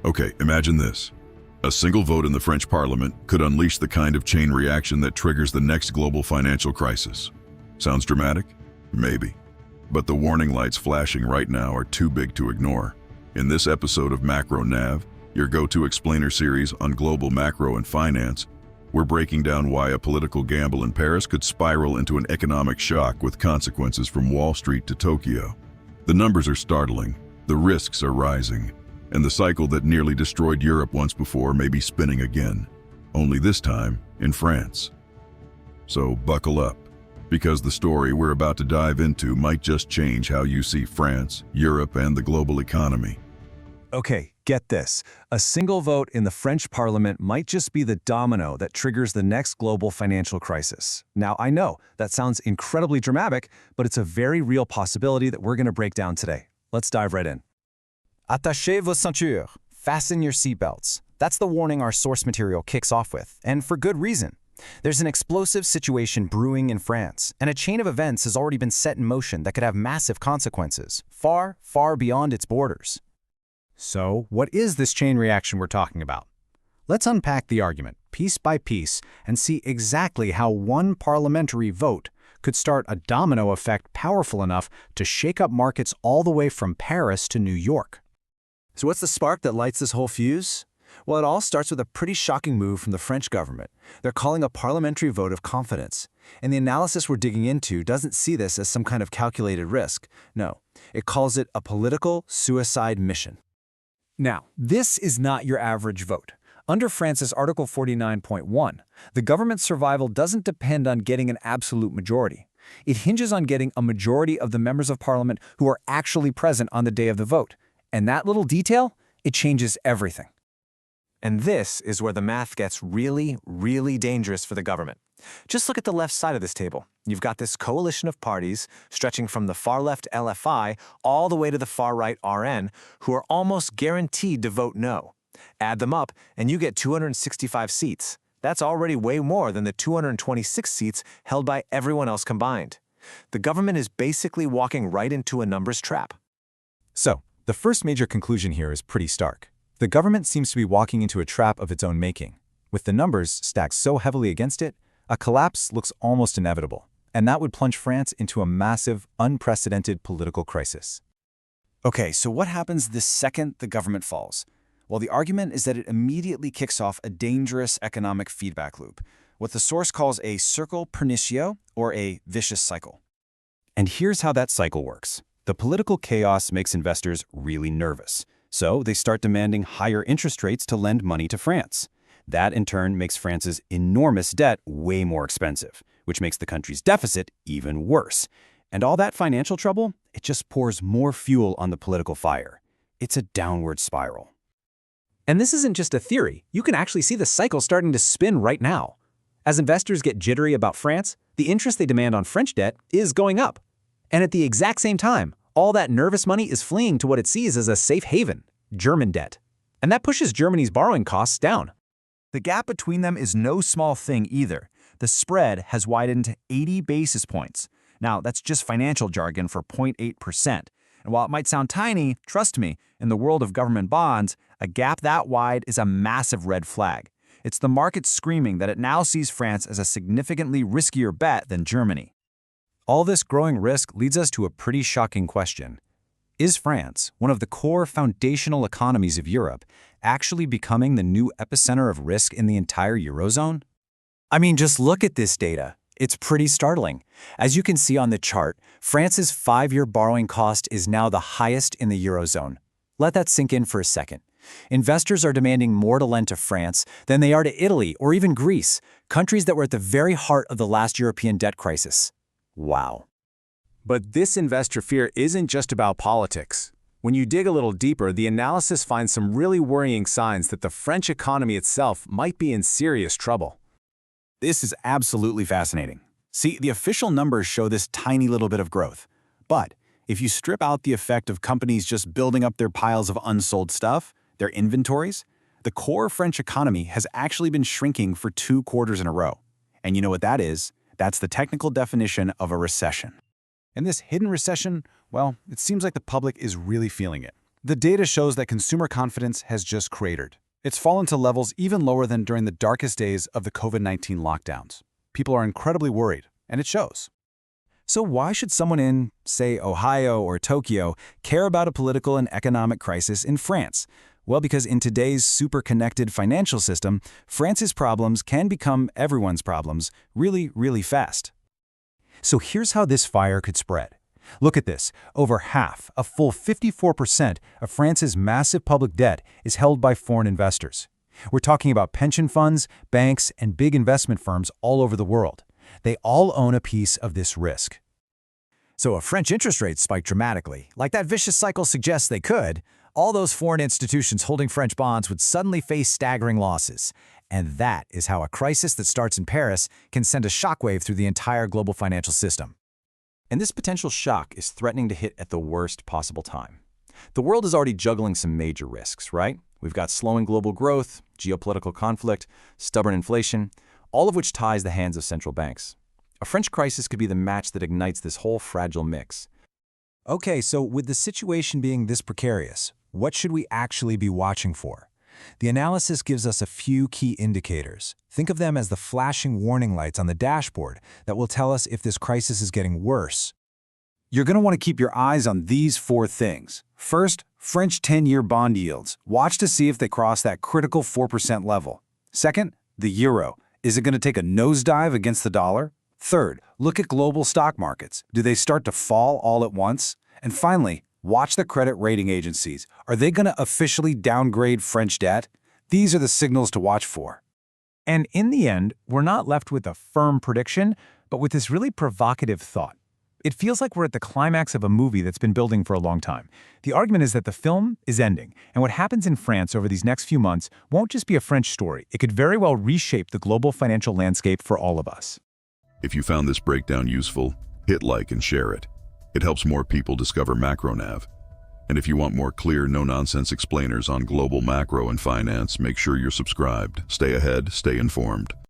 Okay, imagine this. A single vote in the French parliament could unleash the kind of chain reaction that triggers the next global financial crisis. Sounds dramatic? Maybe. But the warning lights flashing right now are too big to ignore. In this episode of Macro Nav, your go-to explainer series on global macro and finance, we're breaking down why a political gamble in Paris could spiral into an economic shock with consequences from Wall Street to Tokyo. The numbers are startling, the risks are rising, and the cycle that nearly destroyed Europe once before may be spinning again, only this time in France. So buckle up, because the story we're about to dive into might just change how you see France, Europe, and the global economy. Okay, get this. A single vote in the French parliament might just be the domino that triggers the next global financial crisis. Now, I know that sounds incredibly dramatic, but it's a very real possibility that we're going to break down today. Let's dive right in. Attachez vos ceintures. Fasten your seatbelts. That's the warning our source material kicks off with, and for good reason. There's an explosive situation brewing in France, and a chain of events has already been set in motion that could have massive consequences, far, far beyond its borders. So, what is this chain reaction we're talking about? Let's unpack the argument, piece by piece, and see exactly how one parliamentary vote could start a domino effect powerful enough to shake up markets all the way from Paris to New York. So what's the spark that lights this whole fuse? Well, it all starts with a pretty shocking move from the French government. They're calling a parliamentary vote of confidence. And the analysis we're digging into doesn't see this as some kind of calculated risk. No, it calls it a political suicide mission. Now, this is not your average vote. Under France's Article 49.1, the government's survival doesn't depend on getting an absolute majority. It hinges on getting a majority of the members of parliament who are actually present on the day of the vote. And that little detail, it changes everything. And this is where the math gets really, really dangerous for the government. Just look at the left side of this table. You've got this coalition of parties stretching from the far left LFI all the way to the far right RN, who are almost guaranteed to vote no. Add them up, and you get 265 seats. That's already way more than the 226 seats held by everyone else combined. The government is basically walking right into a numbers trap. So, the first major conclusion here is pretty stark. The government seems to be walking into a trap of its own making. With the numbers stacked so heavily against it, a collapse looks almost inevitable, and that would plunge France into a massive, unprecedented political crisis. Okay, so what happens the second the government falls? Well, the argument is that it immediately kicks off a dangerous economic feedback loop, what the source calls a cercle pernicieux, or a vicious cycle. And here's how that cycle works. The political chaos makes investors really nervous, so they start demanding higher interest rates to lend money to France. That, in turn, makes France's enormous debt way more expensive, which makes the country's deficit even worse. And all that financial trouble, it just pours more fuel on the political fire. It's a downward spiral. And this isn't just a theory. You can actually see the cycle starting to spin right now. As investors get jittery about France, the interest they demand on French debt is going up. And at the exact same time, all that nervous money is fleeing to what it sees as a safe haven, German debt. And that pushes Germany's borrowing costs down. The gap between them is no small thing either. The spread has widened to 80 basis points. Now, that's just financial jargon for 0.8%. And while it might sound tiny, trust me, in the world of government bonds, a gap that wide is a massive red flag. It's the market screaming that it now sees France as a significantly riskier bet than Germany. All this growing risk leads us to a pretty shocking question. Is France, one of the core foundational economies of Europe, actually becoming the new epicenter of risk in the entire Eurozone? I mean, just look at this data. It's pretty startling. As you can see on the chart, France's 5-year borrowing cost is now the highest in the Eurozone. Let that sink in for a second. Investors are demanding more to lend to France than they are to Italy or even Greece, countries that were at the very heart of the last European debt crisis. Wow. But this investor fear isn't just about politics. When you dig a little deeper, the analysis finds some really worrying signs that the French economy itself might be in serious trouble. This is absolutely fascinating. See, the official numbers show this tiny little bit of growth. But if you strip out the effect of companies just building up their piles of unsold stuff, their inventories, the core French economy has actually been shrinking for 2 quarters in a row. And you know what that is? That's the technical definition of a recession. And this hidden recession, well, it seems like the public is really feeling it. The data shows that consumer confidence has just cratered. It's fallen to levels even lower than during the darkest days of the COVID-19 lockdowns. People are incredibly worried, and it shows. So why should someone in, say, Ohio or Tokyo care about a political and economic crisis in France? Well, because in today's super-connected financial system, France's problems can become everyone's problems really, really fast. So here's how this fire could spread. Look at this. Over half, a full 54% of France's massive public debt is held by foreign investors. We're talking about pension funds, banks, and big investment firms all over the world. They all own a piece of this risk. So if French interest rates spike dramatically, like that vicious cycle suggests they could, all those foreign institutions holding French bonds would suddenly face staggering losses. And that is how a crisis that starts in Paris can send a shockwave through the entire global financial system. And this potential shock is threatening to hit at the worst possible time. The world is already juggling some major risks, right? We've got slowing global growth, geopolitical conflict, stubborn inflation, all of which ties the hands of central banks. A French crisis could be the match that ignites this whole fragile mix. Okay, so with the situation being this precarious, what should we actually be watching for? The analysis gives us a few key indicators. Think of them as the flashing warning lights on the dashboard that will tell us if this crisis is getting worse. You're going to want to keep your eyes on these 4 things. First, French 10-year bond yields. Watch to see if they cross that critical 4% level. Second, the euro. Is it going to take a nosedive against the dollar? Third, look at global stock markets. Do they start to fall all at once? And finally, watch the credit rating agencies. Are they going to officially downgrade French debt? These are the signals to watch for. And in the end, we're not left with a firm prediction, but with this really provocative thought. It feels like we're at the climax of a movie that's been building for a long time. The argument is that the film is ending, and what happens in France over these next few months won't just be a French story. It could very well reshape the global financial landscape for all of us. If you found this breakdown useful, hit like and share it. It helps more people discover Macro Nav. And if you want more clear, no-nonsense explainers on global macro and finance, make sure you're subscribed. Stay ahead, stay informed.